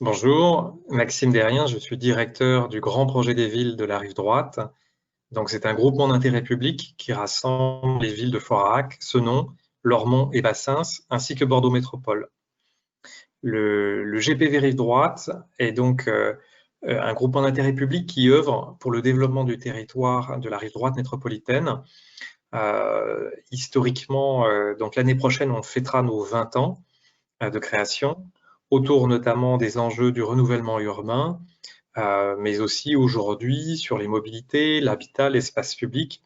Bonjour, Maxime Derrien, je suis directeur du Grand Projet des villes de la Rive Droite. Donc, c'est un groupement d'intérêt public qui rassemble les villes de Foirac, Senon, Lormont et Bassins, ainsi que Bordeaux Métropole. Le GPV Rive Droite est donc un groupement d'intérêt public qui œuvre pour le développement du territoire de la Rive Droite métropolitaine. Historiquement, donc l'année prochaine, on fêtera nos 20 ans de création, autour notamment des enjeux du renouvellement urbain, mais aussi aujourd'hui sur les mobilités, l'habitat, l'espace public,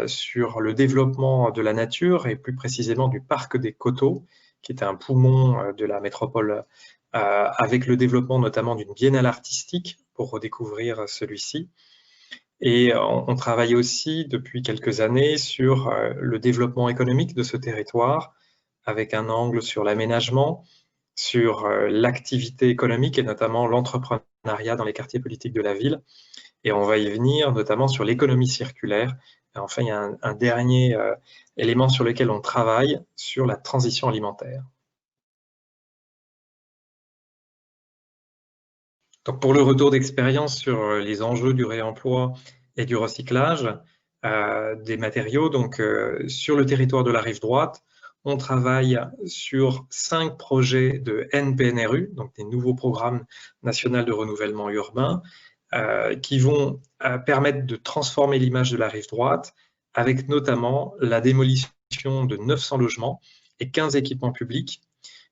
sur le développement de la nature et plus précisément du parc des Coteaux, qui est un poumon de la métropole, avec le développement notamment d'une biennale artistique pour redécouvrir celui-ci. Et on travaille aussi depuis quelques années sur le développement économique de ce territoire, avec un angle sur l'aménagement, sur l'activité économique et notamment l'entrepreneuriat dans les quartiers politiques de la ville. Et on va y venir notamment sur l'économie circulaire. Et enfin, il y a un dernier élément sur lequel on travaille, sur la transition alimentaire. Donc pour le retour d'expérience sur les enjeux du réemploi et du recyclage des matériaux, donc sur le territoire de la Rive Droite, on travaille sur 5 projets de NPNRU, donc des nouveaux programmes nationaux de renouvellement urbain, qui vont permettre de transformer l'image de la Rive Droite, avec notamment la démolition de 900 logements et 15 équipements publics,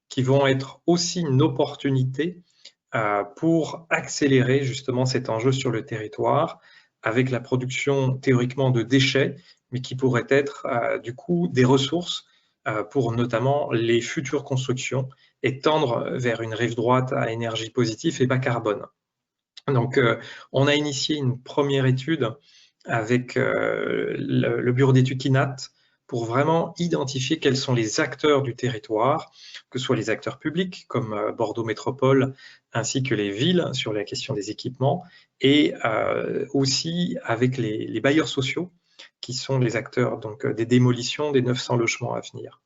qui vont être aussi une opportunité pour accélérer justement cet enjeu sur le territoire, avec la production théoriquement de déchets, mais qui pourraient être du coup des ressources pour notamment les futures constructions et tendre vers une rive droite à énergie positive et bas carbone. Donc, on a initié une première étude avec le bureau d'études KINAT pour vraiment identifier quels sont les acteurs du territoire, que ce soit les acteurs publics comme Bordeaux Métropole, ainsi que les villes sur la question des équipements, et aussi avec les bailleurs sociaux, qui sont les acteurs donc, des démolitions des 900 logements à venir.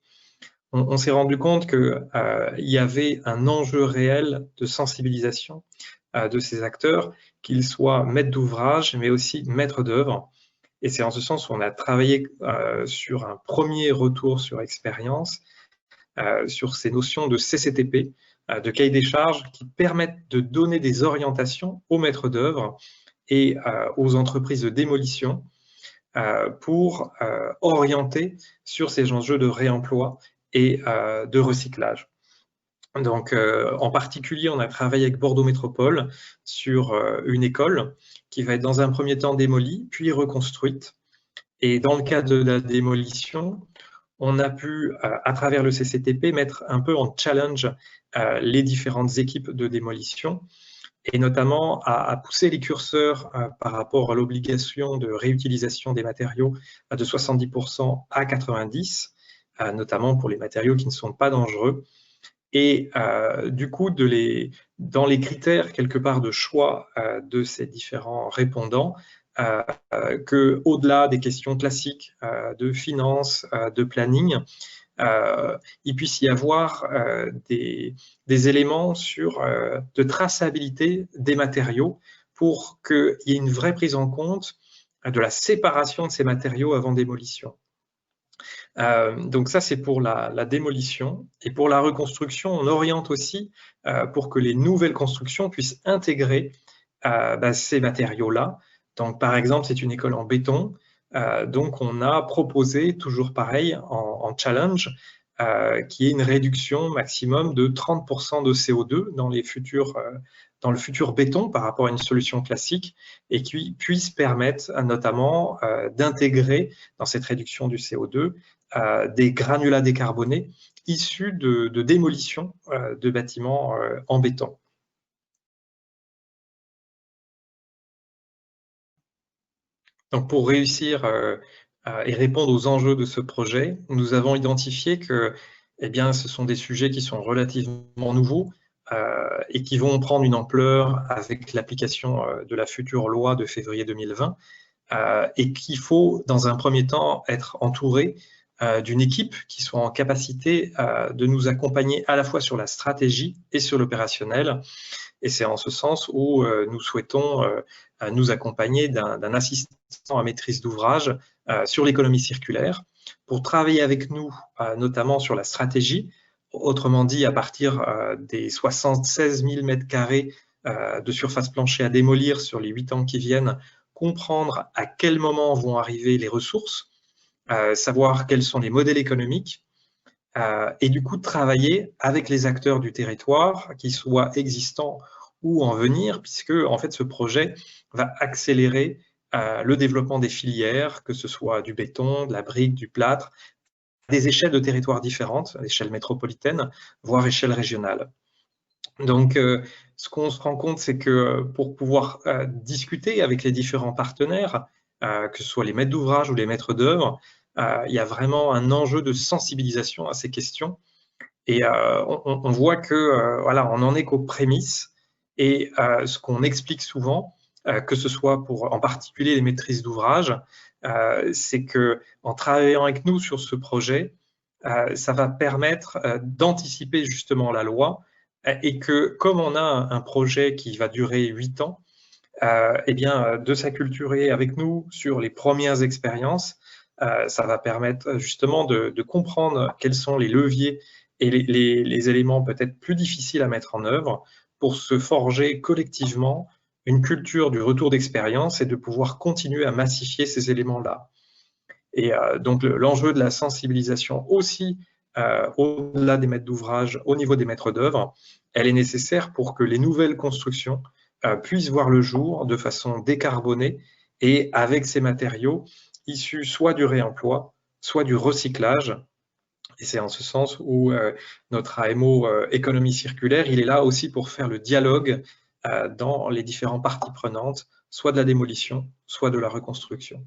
On s'est rendu compte qu'il y avait un enjeu réel de sensibilisation de ces acteurs, qu'ils soient maîtres d'ouvrage, mais aussi maîtres d'œuvre. Et c'est en ce sens qu'on a travaillé sur un premier retour sur expérience, sur ces notions de CCTP, de cahier des charges, qui permettent de donner des orientations aux maîtres d'œuvre et aux entreprises de démolition pour orienter sur ces enjeux de réemploi et de recyclage. Donc, en particulier, on a travaillé avec Bordeaux Métropole sur une école qui va être dans un premier temps démolie, puis reconstruite. Et dans le cas de la démolition, on a pu, à travers le CCTP, mettre un peu en challenge les différentes équipes de démolition, et notamment à pousser les curseurs par rapport à l'obligation de réutilisation des matériaux de 70% à 90%, notamment pour les matériaux qui ne sont pas dangereux. Et du coup, dans les critères quelque part de choix de ces différents répondants, qu'au-delà des questions classiques de finance, de planning, il puisse y avoir des éléments de traçabilité des matériaux pour qu'il y ait une vraie prise en compte de la séparation de ces matériaux avant démolition. Donc ça, c'est pour la démolition. Et pour la reconstruction, on oriente aussi pour que les nouvelles constructions puissent intégrer ces matériaux-là. Donc, par exemple, c'est une école en béton. Donc, on a proposé, toujours pareil, en challenge, qui est une réduction maximum de 30% de CO2 dans le futur béton par rapport à une solution classique, et qui puisse permettre notamment d'intégrer dans cette réduction du CO2 des granulats décarbonés issus de démolition de bâtiments en béton. Donc, pour réussir et répondre aux enjeux de ce projet, nous avons identifié que ce sont des sujets qui sont relativement nouveaux et qui vont prendre une ampleur avec l'application de la future loi de février 2020 et qu'il faut, dans un premier temps, être entouré d'une équipe qui soit en capacité de nous accompagner à la fois sur la stratégie et sur l'opérationnel. Et c'est en ce sens où nous souhaitons nous accompagner d'un assistant à maîtrise d'ouvrage sur l'économie circulaire pour travailler avec nous, notamment sur la stratégie, autrement dit à partir des 76 000 mètres carrés de surface planchée à démolir sur les 8 ans qui viennent, comprendre à quel moment vont arriver les ressources, savoir quels sont les modèles économiques, et du coup travailler avec les acteurs du territoire, qu'ils soient existants ou en venir, puisque en fait ce projet va accélérer le développement des filières, que ce soit du béton, de la brique, du plâtre, à des échelles de territoires différentes, à l'échelle métropolitaine, voire échelle régionale. Donc, ce qu'on se rend compte, c'est que pour pouvoir discuter avec les différents partenaires, que ce soit les maîtres d'ouvrage ou les maîtres d'œuvre, il y a vraiment un enjeu de sensibilisation à ces questions. Et on voit que voilà, on n'en est qu'aux prémices. Et ce qu'on explique souvent, que ce soit pour en particulier les maîtrises d'ouvrage, c'est que en travaillant avec nous sur ce projet, ça va permettre d'anticiper justement la loi et que comme on a un projet qui va durer 8 ans, eh bien, de s'acculturer avec nous sur les premières expériences, ça va permettre justement de comprendre quels sont les leviers et les éléments peut-être plus difficiles à mettre en œuvre pour se forger collectivement une culture du retour d'expérience et de pouvoir continuer à massifier ces éléments-là. Et donc l'enjeu de la sensibilisation aussi, au-delà des maîtres d'ouvrage, au niveau des maîtres d'œuvre, elle est nécessaire pour que les nouvelles constructions puissent voir le jour de façon décarbonée et avec ces matériaux issus soit du réemploi, soit du recyclage. Et c'est en ce sens où notre AMO économie circulaire, il est là aussi pour faire le dialogue dans les différentes parties prenantes, soit de la démolition, soit de la reconstruction.